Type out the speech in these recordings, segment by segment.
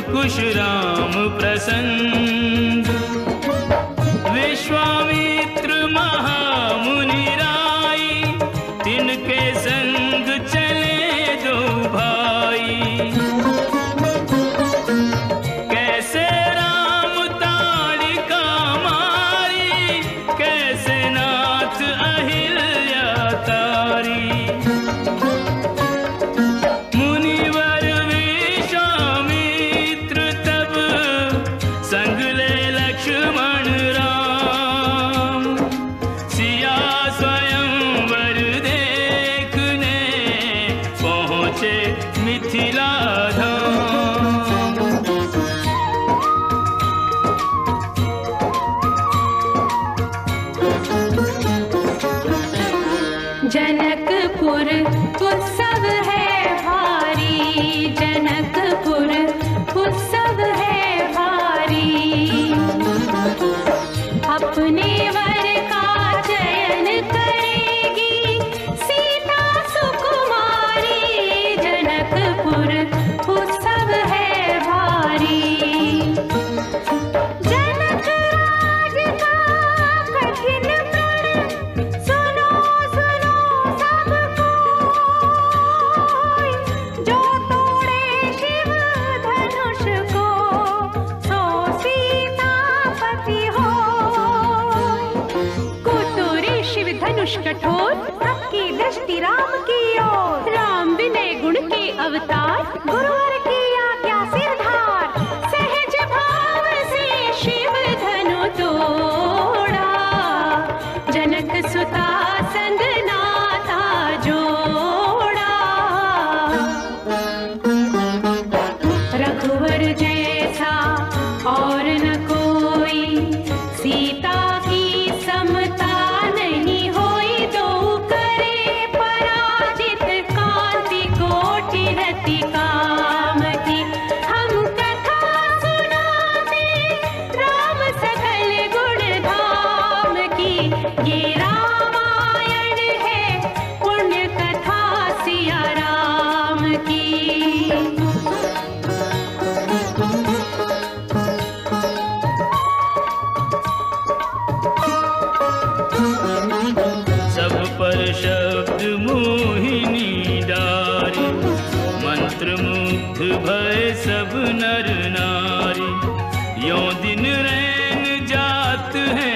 कुश राम प्रसन्न विश्वामित्र महामुनि राई, तिनके संग चले दो भाई। कैसे राम ताड़िका मारी, कैसे नाथ अहिल्या तारी। जनकपुर उत्सव है भारी, जनकपुर उत्सव है भारी। अपने वर का चयन करेगी सीता सुकुमारी, जनकपुर उत्सव है भारी। जनक राज का कठिन जो तोड़े शिव अवतार, गुरुवर की आज्ञा सिरधार, सहज भाव से शिव धनु तोड़ा, जनक सुता संग नाता जोड़ा। रघुवर जैसा और न कोई, सीता की समता नहीं होई, दो करे पराजित, कांति कोटि रति काम की। हम कथा सुनाते राम सकल गुण धाम की, ये रामायण है पुण्य कथा सिया राम की। सब पर शब्द मोहिनी डारी, मंत्र मुग्ध भय सब नर नारी। यों दिन रैन जात है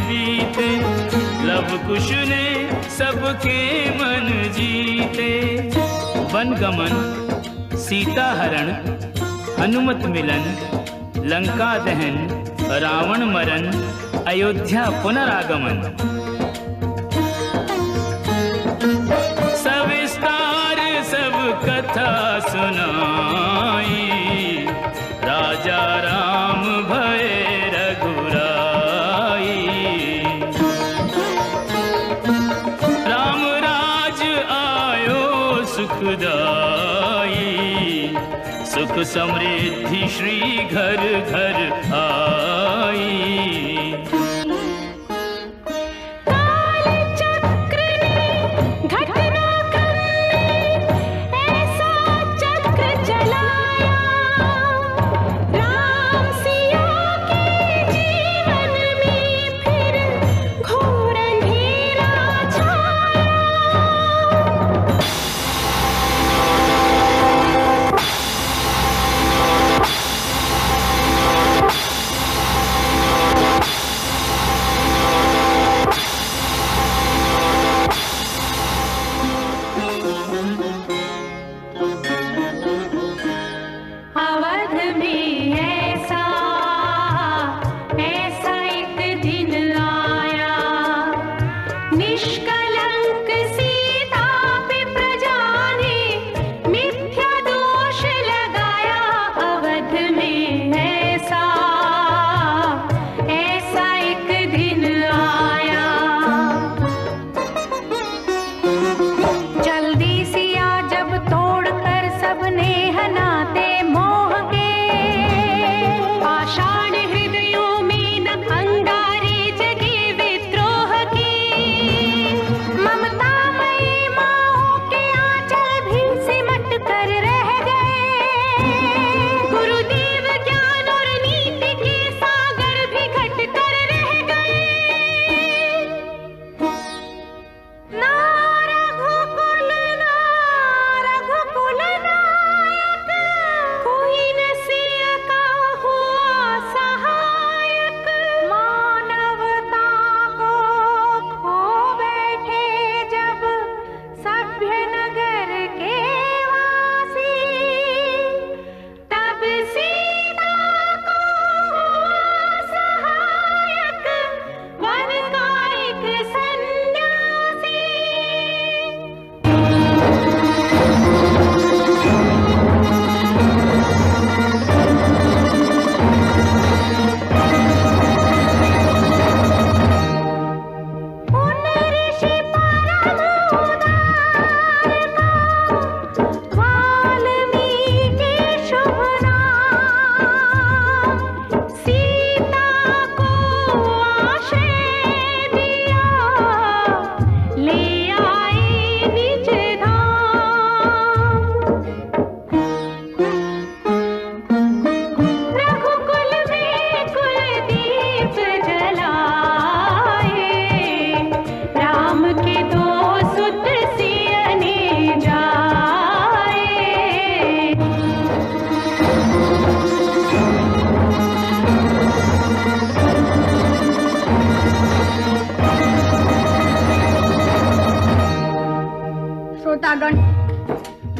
बीते, लव कुश ने सबके मन जीते। वन गमन, सीता हरण, हनुमत मिलन, लंका दहन, रावण मरण, अयोध्या पुनरागमन। सविस्तार सब कथा सुनाई, राजा राम भय रघुराई। राम राज आयो सुखदाई, सुख समृद्धि श्री घर घर आई।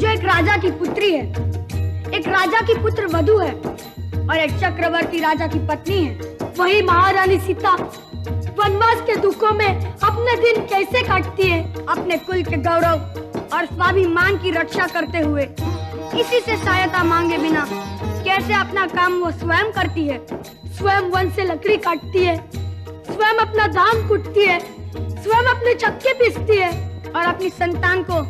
जो एक राजा की पुत्री है, एक राजा की पुत्र वधू है और एक चक्रवर्ती राजा की पत्नी है। वही महारानी सीता वनवास के दुखों में अपने दिन कैसे काटती है, अपने कुल के गौरव और स्वाभिमान की रक्षा करते हुए, किसी से सहायता मांगे बिना कैसे अपना काम वो स्वयं करती है। स्वयं वन से लकड़ी काटती है, स्वयं अपना धान कूटती है, स्वयं अपने चक्के पीसती है और अपनी संतान को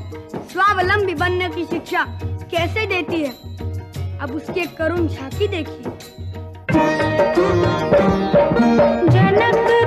स्वावलंबी बनने की शिक्षा कैसे देती है। अब उसकी एक करुण झांकी देखिए। जनक